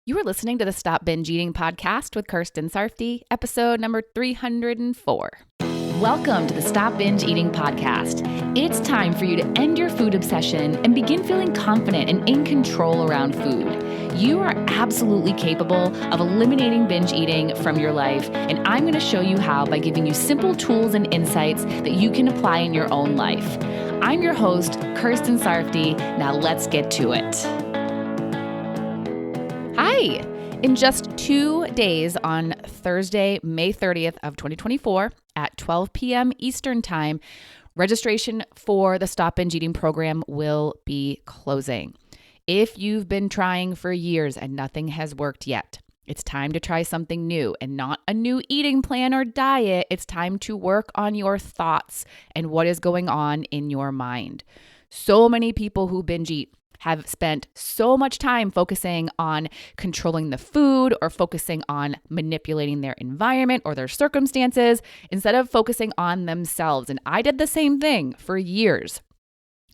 You are listening to the Stop Binge Eating podcast with Kirsten Sarfty, episode number 304. Welcome to the Stop Binge Eating podcast. It's time for you to end your food obsession and begin feeling confident and in control around food. You are absolutely capable of eliminating binge eating from your life, and I'm going to show you how by giving you simple tools and insights that you can apply in your own life. I'm your host, Kirsten Sarfty. Now let's get to it. Hi! In just 2 days, on Thursday, May 30th of 2024 at 12 p.m. Eastern Time, registration for the Stop Binge Eating program will be closing. If you've been trying for years and nothing has worked yet, it's time to try something new, and not a new eating plan or diet. It's time to work on your thoughts and what is going on in your mind. So many people who binge eat have spent so much time focusing on controlling the food or focusing on manipulating their environment or their circumstances instead of focusing on themselves. And I did the same thing for years.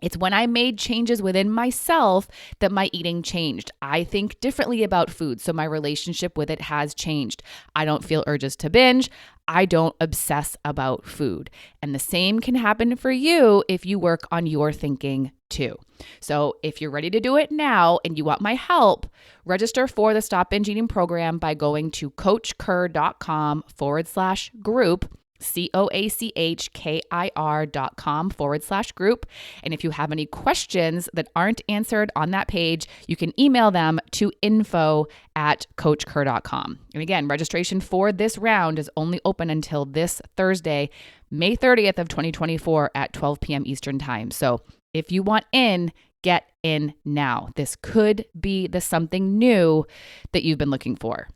It's when I made changes within myself that my eating changed. I think differently about food, so my relationship with it has changed. I don't feel urges to binge. I don't obsess about food. And the same can happen for you if you work on your thinking too. So if you're ready to do it now and you want my help, register for the Stop Binge Eating program by going to coachkir.com/group. coachkir.com/group. And if you have any questions that aren't answered on that page, you can email them to info@coachkir.com. And again, registration for this round is only open until this Thursday, May 30th of 2024 at 12 p.m. Eastern Time. So if you want in, get in now. This could be the something new that you've been looking for.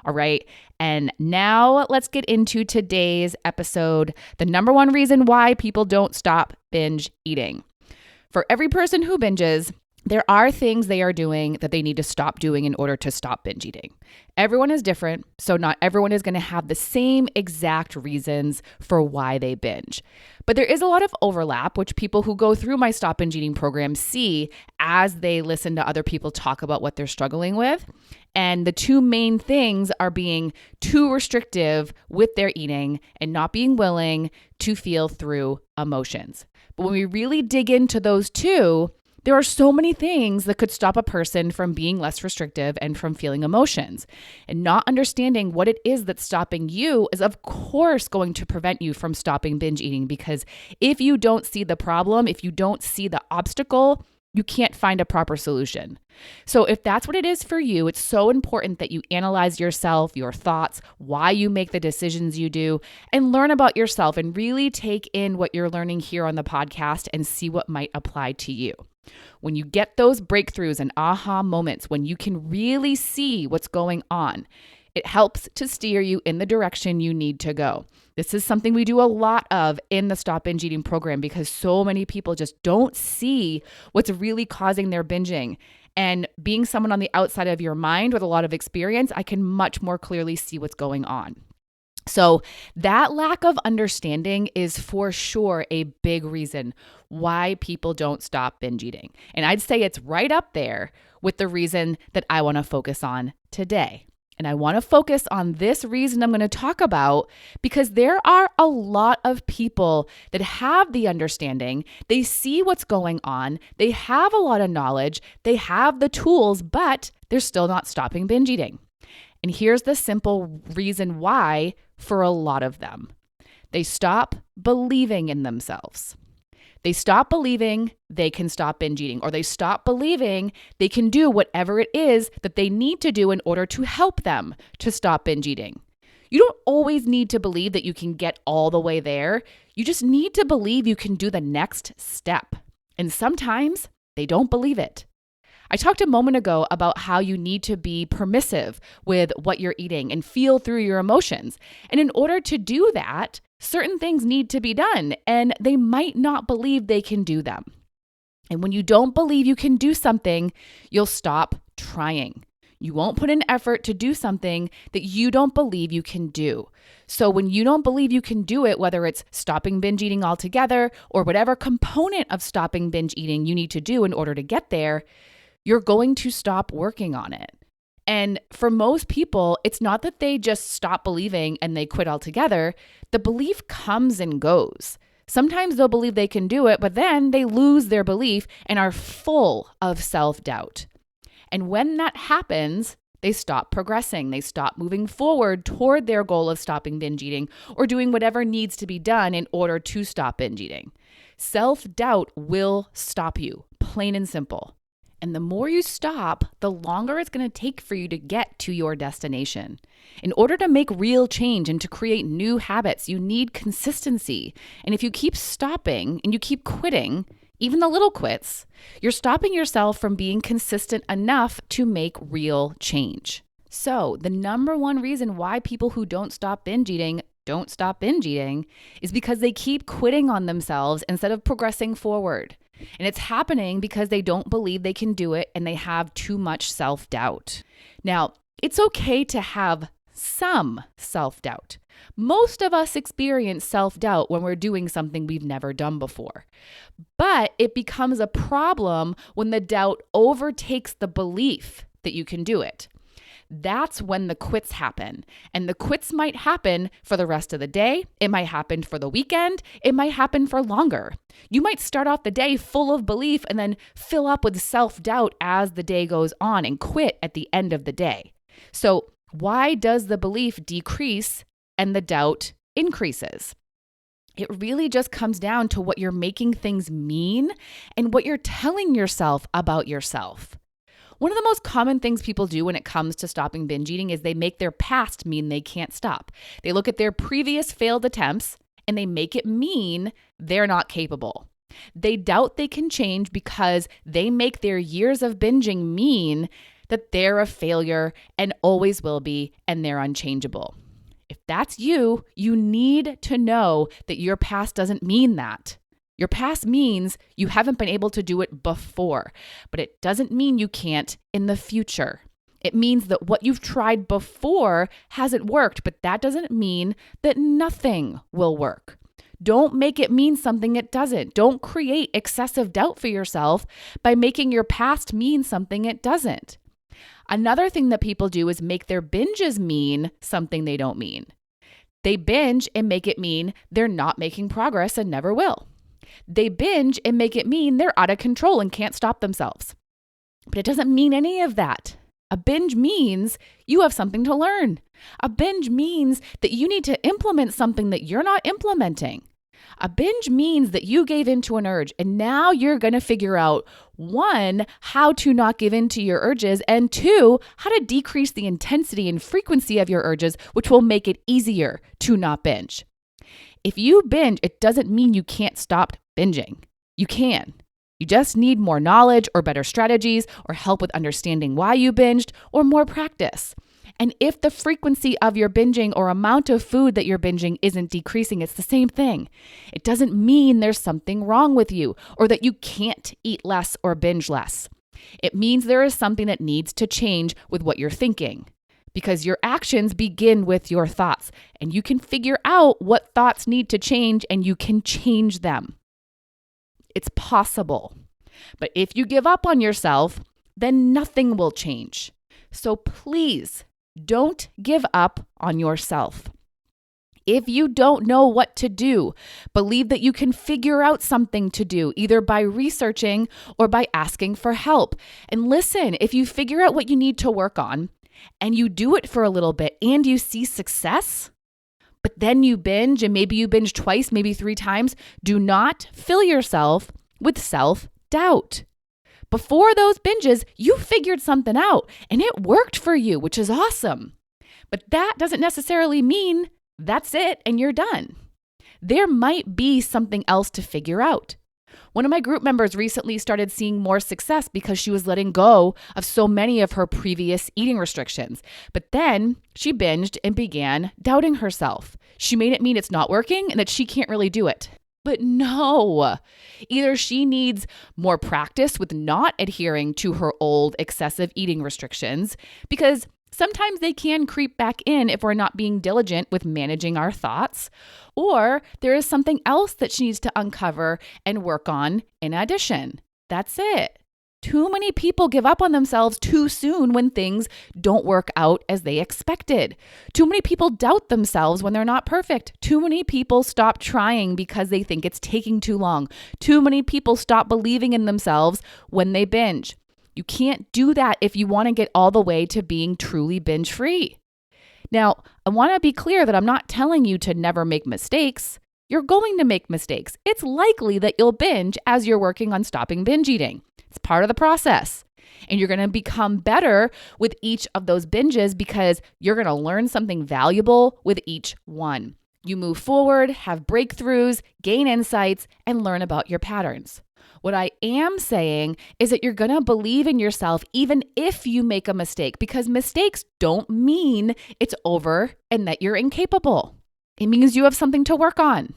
All right. And now let's get into today's episode. The number one reason why people don't stop binge eating. For every person who binges, there are things they are doing that they need to stop doing in order to stop binge eating. Everyone is different, so not everyone is going to have the same exact reasons for why they binge. But there is a lot of overlap, which people who go through my Stop Binge Eating program see as they listen to other people talk about what they're struggling with. And the two main things are being too restrictive with their eating and not being willing to feel through emotions. But when we really dig into those two, there are so many things that could stop a person from being less restrictive and from feeling emotions. And not understanding what it is that's stopping you is, of course, going to prevent you from stopping binge eating, because if you don't see the problem, if you don't see the obstacle, you can't find a proper solution. So if that's what it is for you, it's so important that you analyze yourself, your thoughts, why you make the decisions you do, and learn about yourself and really take in what you're learning here on the podcast and see what might apply to you. When you get those breakthroughs and aha moments, when you can really see what's going on, it helps to steer you in the direction you need to go. This is something we do a lot of in the Stop Binge Eating program because so many people just don't see what's really causing their binging. And being someone on the outside of your mind with a lot of experience, I can much more clearly see what's going on. So that lack of understanding is for sure a big reason why people don't stop binge eating. And I'd say it's right up there with the reason that I want to focus on today. And I want to focus on this reason I'm going to talk about because there are a lot of people that have the understanding, they see what's going on, they have a lot of knowledge, they have the tools, but they're still not stopping binge eating. And here's the simple reason why for a lot of them. They stop believing in themselves. They stop believing they can stop binge eating, or they stop believing they can do whatever it is that they need to do in order to help them to stop binge eating. You don't always need to believe that you can get all the way there. You just need to believe you can do the next step. And sometimes they don't believe it. I talked a moment ago about how you need to be permissive with what you're eating and feel through your emotions. And in order to do that, certain things need to be done, and they might not believe they can do them. And when you don't believe you can do something, you'll stop trying. You won't put in effort to do something that you don't believe you can do. So when you don't believe you can do it, whether it's stopping binge eating altogether or whatever component of stopping binge eating you need to do in order to get there, you're going to stop working on it. And for most people, it's not that they just stop believing and they quit altogether. The belief comes and goes. Sometimes they'll believe they can do it, but then they lose their belief and are full of self-doubt. And when that happens, they stop progressing. They stop moving forward toward their goal of stopping binge eating or doing whatever needs to be done in order to stop binge eating. Self-doubt will stop you, plain and simple. And the more you stop, the longer it's going to take for you to get to your destination. In order to make real change and to create new habits, you need consistency. And if you keep stopping and you keep quitting, even the little quits, you're stopping yourself from being consistent enough to make real change. So the number one reason why people who don't stop binge eating is because they keep quitting on themselves instead of progressing forward. And it's happening because they don't believe they can do it and they have too much self-doubt. Now, it's okay to have some self-doubt. Most of us experience self-doubt when we're doing something we've never done before. But it becomes a problem when the doubt overtakes the belief that you can do it. That's when the quits happen. And the quits might happen for the rest of the day. It might happen for the weekend. It might happen for longer. You might start off the day full of belief and then fill up with self-doubt as the day goes on and quit at the end of the day. So why does the belief decrease and the doubt increases? It really just comes down to what you're making things mean and what you're telling yourself about yourself. One of the most common things people do when it comes to stopping binge eating is they make their past mean they can't stop. They look at their previous failed attempts and they make it mean they're not capable. They doubt they can change because they make their years of binging mean that they're a failure and always will be and they're unchangeable. If that's you, you need to know that your past doesn't mean that. Your past means you haven't been able to do it before, but it doesn't mean you can't in the future. It means that what you've tried before hasn't worked, but that doesn't mean that nothing will work. Don't make it mean something it doesn't. Don't create excessive doubt for yourself by making your past mean something it doesn't. Another thing that people do is make their binges mean something they don't mean. They binge and make it mean they're not making progress and never will. They binge and make it mean they're out of control and can't stop themselves. But it doesn't mean any of that. A binge means you have something to learn. A binge means that you need to implement something that you're not implementing. A binge means that you gave into an urge and now you're going to figure out, 1, how to not give in to your urges, and 2, how to decrease the intensity and frequency of your urges, which will make it easier to not binge. If you binge, it doesn't mean you can't stop binging. You can. You just need more knowledge or better strategies or help with understanding why you binged or more practice. And if the frequency of your binging or amount of food that you're binging isn't decreasing, it's the same thing. It doesn't mean there's something wrong with you or that you can't eat less or binge less. It means there is something that needs to change with what you're thinking. Because your actions begin with your thoughts, and you can figure out what thoughts need to change and you can change them. It's possible. But if you give up on yourself, then nothing will change. So please don't give up on yourself. If you don't know what to do, believe that you can figure out something to do, either by researching or by asking for help. And listen, if you figure out what you need to work on, and you do it for a little bit and you see success, but then you binge and maybe you binge twice, maybe 3 times, do not fill yourself with self-doubt. Before those binges, you figured something out and it worked for you, which is awesome. But that doesn't necessarily mean that's it and you're done. There might be something else to figure out. One of my group members recently started seeing more success because she was letting go of so many of her previous eating restrictions. But then she binged and began doubting herself. She made it mean it's not working and that she can't really do it. But no, either she needs more practice with not adhering to her old excessive eating restrictions, because sometimes they can creep back in if we're not being diligent with managing our thoughts, or there is something else that she needs to uncover and work on in addition. That's it. Too many people give up on themselves too soon when things don't work out as they expected. Too many people doubt themselves when they're not perfect. Too many people stop trying because they think it's taking too long. Too many people stop believing in themselves when they binge. You can't do that if you want to get all the way to being truly binge free. Now, I want to be clear that I'm not telling you to never make mistakes. You're going to make mistakes. It's likely that you'll binge as you're working on stopping binge eating. It's part of the process. And you're going to become better with each of those binges because you're going to learn something valuable with each one. You move forward, have breakthroughs, gain insights, and learn about your patterns. What I am saying is that you're going to believe in yourself even if you make a mistake, because mistakes don't mean it's over and that you're incapable. It means you have something to work on.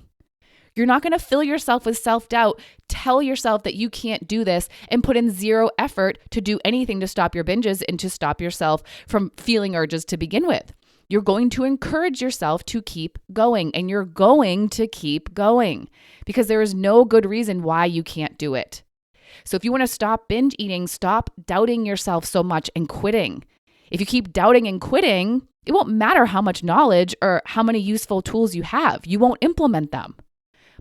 You're not going to fill yourself with self-doubt, tell yourself that you can't do this, and put in zero effort to do anything to stop your binges and to stop yourself from feeling urges to begin with. You're going to encourage yourself to keep going, and you're going to keep going because there is no good reason why you can't do it. So if you want to stop binge eating, stop doubting yourself so much and quitting. If you keep doubting and quitting, it won't matter how much knowledge or how many useful tools you have. You won't implement them.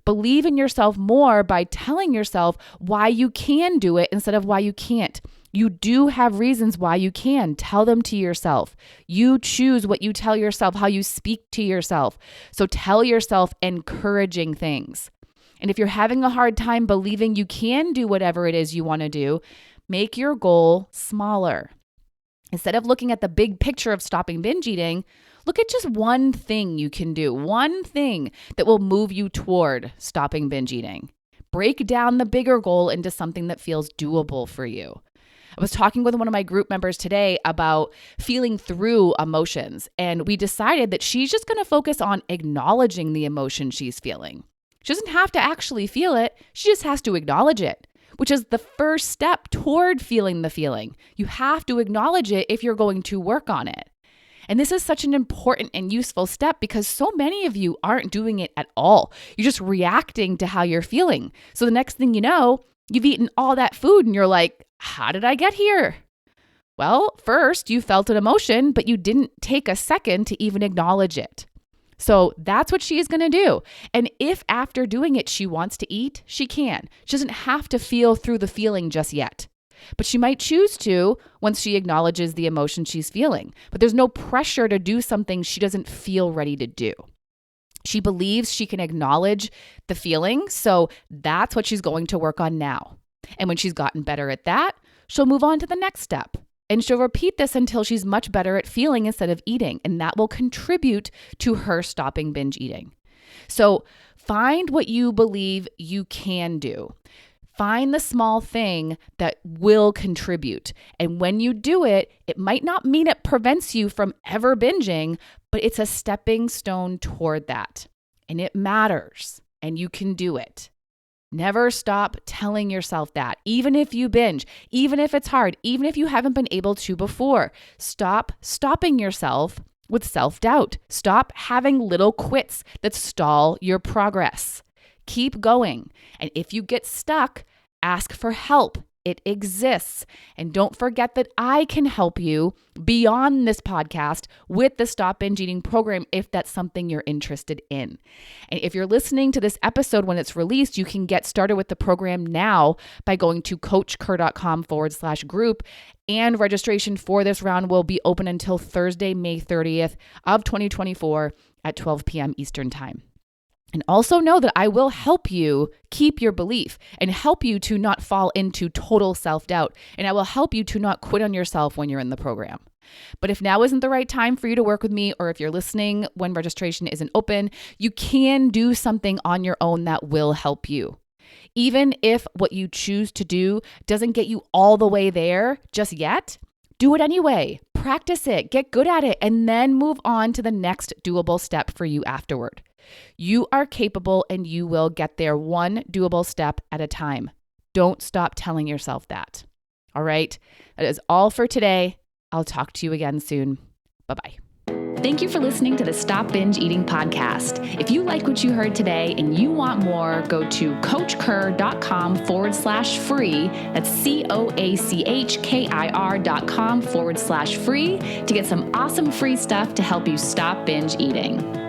Believe in yourself more by telling yourself why you can do it instead of why you can't. You do have reasons why you can. Tell them to yourself. You choose what you tell yourself, how you speak to yourself. So tell yourself encouraging things. And if you're having a hard time believing you can do whatever it is you want to do, make your goal smaller. Instead of looking at the big picture of stopping binge eating, look at just one thing you can do, one thing that will move you toward stopping binge eating. Break down the bigger goal into something that feels doable for you. I was talking with one of my group members today about feeling through emotions, and we decided that she's just going to focus on acknowledging the emotion she's feeling. She doesn't have to actually feel it. She just has to acknowledge it, which is the first step toward feeling the feeling. You have to acknowledge it if you're going to work on it. And this is such an important and useful step because so many of you aren't doing it at all. You're just reacting to how you're feeling. So the next thing you know, you've eaten all that food and you're like, how did I get here? Well, first you felt an emotion, but you didn't take a second to even acknowledge it. So that's what she's going to do. And if after doing it, she wants to eat, she can. She doesn't have to feel through the feeling just yet. But she might choose to once she acknowledges the emotion she's feeling. But there's no pressure to do something she doesn't feel ready to do. She believes she can acknowledge the feeling, so that's what she's going to work on now. And when she's gotten better at that, she'll move on to the next step. And she'll repeat this until she's much better at feeling instead of eating. And that will contribute to her stopping binge eating. So find what you believe you can do. Find the small thing that will contribute. And when you do it, it might not mean it prevents you from ever binging, but it's a stepping stone toward that. And it matters. And you can do it. Never stop telling yourself that, even if you binge, even if it's hard, even if you haven't been able to before. Stop stopping yourself with self-doubt. Stop having little quits that stall your progress. Keep going. And if you get stuck, ask for help. It exists. And don't forget that I can help you beyond this podcast with the Stop Binge Eating program if that's something you're interested in. And if you're listening to this episode when it's released, you can get started with the program now by going to coachker.com/group. And registration for this round will be open until Thursday, May 30th of 2024 at 12 p.m. Eastern Time. And also know that I will help you keep your belief and help you to not fall into total self-doubt. And I will help you to not quit on yourself when you're in the program. But if now isn't the right time for you to work with me, or if you're listening when registration isn't open, you can do something on your own that will help you. Even if what you choose to do doesn't get you all the way there just yet, do it anyway. Practice it, get good at it, and then move on to the next doable step for you afterward. You are capable and you will get there one doable step at a time. Don't stop telling yourself that. All right. That is all for today. I'll talk to you again soon. Bye-bye. Thank you for listening to the Stop Binge Eating podcast. If you like what you heard today and you want more, go to coachkir.com/free. That's COACHKIR.com/free to get some awesome free stuff to help you stop binge eating.